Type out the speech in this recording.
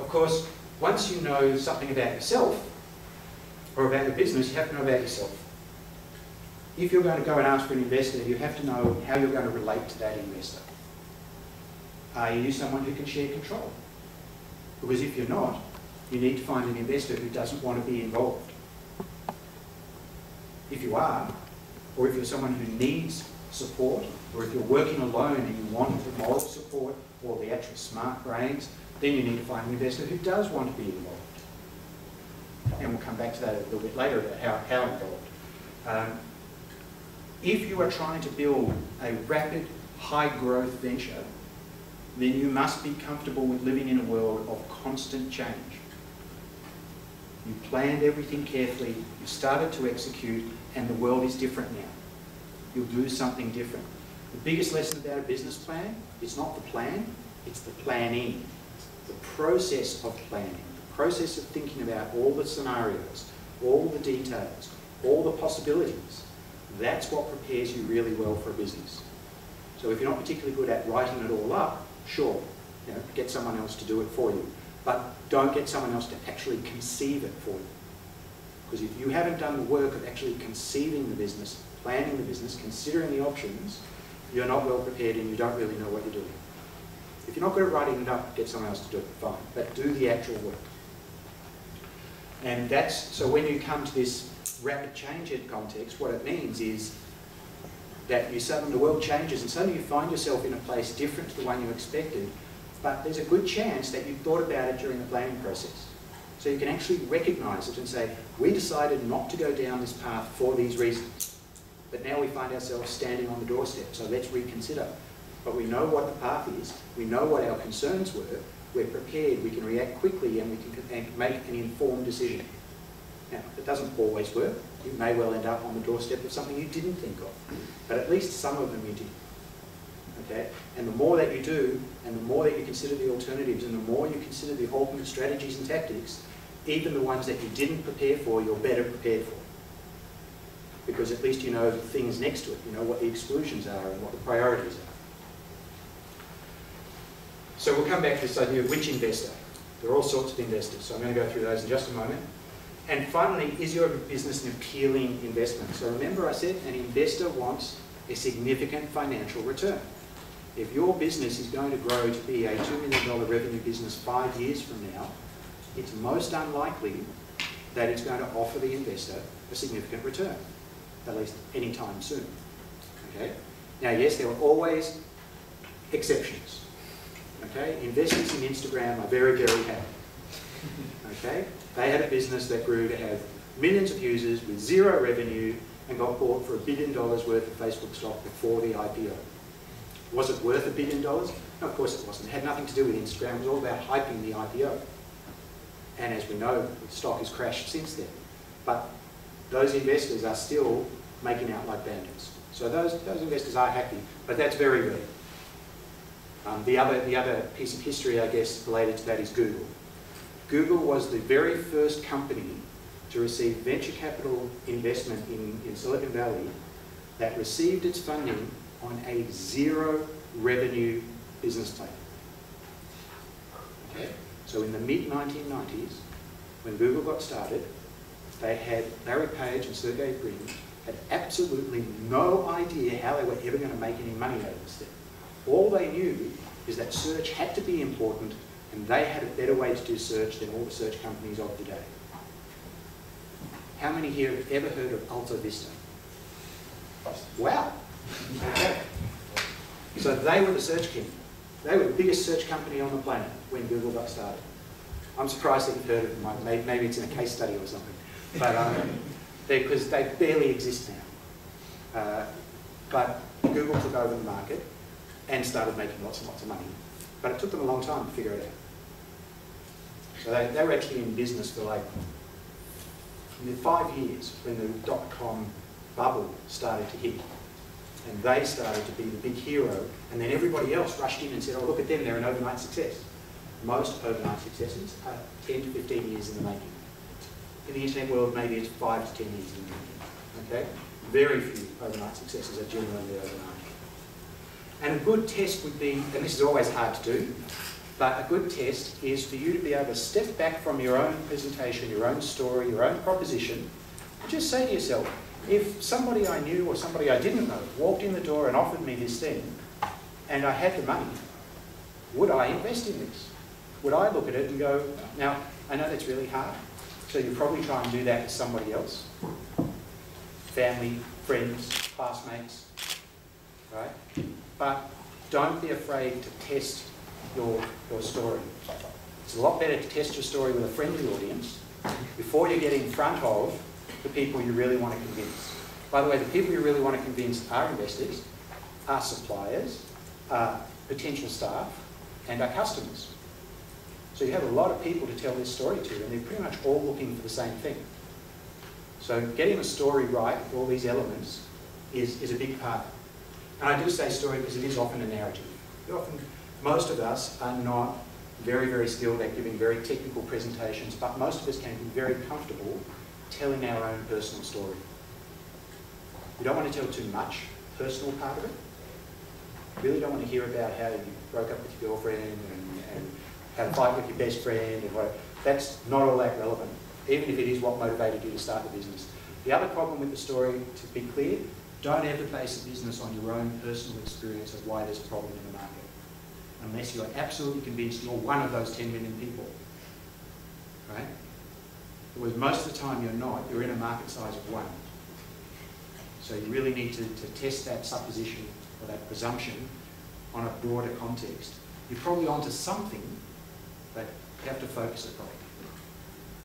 Of course, once you know something about yourself, or about your business, you have to know about yourself. If you're going to go and ask for an investor, you have to know how you're going to relate to that investor. Are you someone who can share control? Because if you're not, you need to find an investor who doesn't want to be involved. If you are, or if you're someone who needs support, or if you're working alone and you want the moral support or the actual smart brains, then you need to find an investor who does want to be involved. And we'll come back to that a little bit later about how involved. If you are trying to build a rapid, high-growth venture, then you must be comfortable with living in a world of constant change. You planned everything carefully, you started to execute, and the world is different now. You'll do something different. The biggest lesson about a business plan is not the plan, it's the planning. The process of planning, the process of thinking about all the scenarios, all the details, all the possibilities. That's what prepares you really well for a business. So if you're not particularly good at writing it all up, sure, get someone else to do it for you. But don't get someone else to actually conceive it for you. Because if you haven't done the work of actually conceiving the business, planning the business, considering the options, you're not well prepared and you don't really know what you're doing. If you're not good at writing it up, get someone else to do it, fine. But do the actual work. And so when you come to this rapid change in context, what it means is that the world changes and suddenly you find yourself in a place different to the one you expected, but there's a good chance that you thought about it during the planning process. So you can actually recognise it and say, we decided not to go down this path for these reasons, but now we find ourselves standing on the doorstep, so let's reconsider. But we know what the path is, we know what our concerns were, we're prepared, we can react quickly and we can make an informed decision. Now, it doesn't always work. You may well end up on the doorstep of something you didn't think of, but at least some of them you did. Okay? And the more that you do, and the more that you consider the alternatives, and the more you consider the alternate strategies and tactics, even the ones that you didn't prepare for, you're better prepared for. Because at least you know the things next to it, you know what the exclusions are and what the priorities are. So we'll come back to this idea of which investor. There are all sorts of investors, so I'm going to go through those in just a moment. And finally, is your business an appealing investment? So remember I said an investor wants a significant financial return. If your business is going to grow to be a $2 million revenue business 5 years from now, it's most unlikely that it's going to offer the investor a significant return, at least any time soon. Okay? Now yes, there are always exceptions. Okay? Investors in Instagram are very, very happy. Okay? They had a business that grew to have millions of users with zero revenue and got bought for $1 billion worth of Facebook stock before the IPO. Was it worth $1 billion? No, of course it wasn't. It had nothing to do with Instagram. It was all about hyping the IPO. And as we know, the stock has crashed since then. But those investors are still making out like bandits. So those investors are happy, but that's very rare. The other piece of history, I guess, related to that is Google. Google was the very first company to receive venture capital investment in Silicon Valley that received its funding on a zero revenue business plan. Okay? So in the mid-1990s, when Google got started, they had Larry Page and Sergey Brin had absolutely no idea how they were ever going to make any money out of this thing. All they knew is that search had to be important, and they had a better way to do search than all the search companies of the day. How many here have ever heard of Alta Vista? Wow. Okay. So they were the search king. They were the biggest search company on the planet when Google got started. I'm surprised that you've heard of them. Maybe it's in a case study or something. But because they barely exist now. But Google took over the market and started making lots and lots of money. But it took them a long time to figure it out. So they were actually in business for like 5 years when the dot-com bubble started to hit. And they started to be the big hero, and then everybody else rushed in and said, oh, look at them, they're an overnight success. Most overnight successes are 10 to 15 years in the making. In the internet world, maybe it's 5 to 10 years in the making. Okay? Very few overnight successes are genuinely overnight. And a good test would be, and this is always hard to do, But a good test is for you to be able to step back from your own presentation, your own story, your own proposition, and just say to yourself, if somebody I knew or somebody I didn't know walked in the door and offered me this thing, and I had the money, would I invest in this? Would I look at it and go, now, I know that's really hard, so you probably try and do that with somebody else. Family, friends, classmates, right? But don't be afraid to test your story. It's a lot better to test your story with a friendly audience before you get in front of the people you really want to convince. By the way, the people you really want to convince are investors, are suppliers, are potential staff, and are customers. So you have a lot of people to tell this story to, and they're pretty much all looking for the same thing. So getting the story right with all these elements is a big part. And I do say story because it is often a narrative. Most of us are not very, very skilled at giving very technical presentations, but most of us can be very comfortable telling our own personal story. You don't want to tell too much personal part of it. You really don't want to hear about how you broke up with your girlfriend and how to fight with your best friend and what. That's not all that relevant, even if it is what motivated you to start the business. The other problem with the story, to be clear, don't ever base a business on your own personal experience of why there's a problem in the market, unless you're absolutely convinced you're one of those 10 million people, right? Because most of the time you're not. You're in a market size of 1. So you really need to test that supposition or that presumption on a broader context. You're probably onto something, but you have to focus it properly.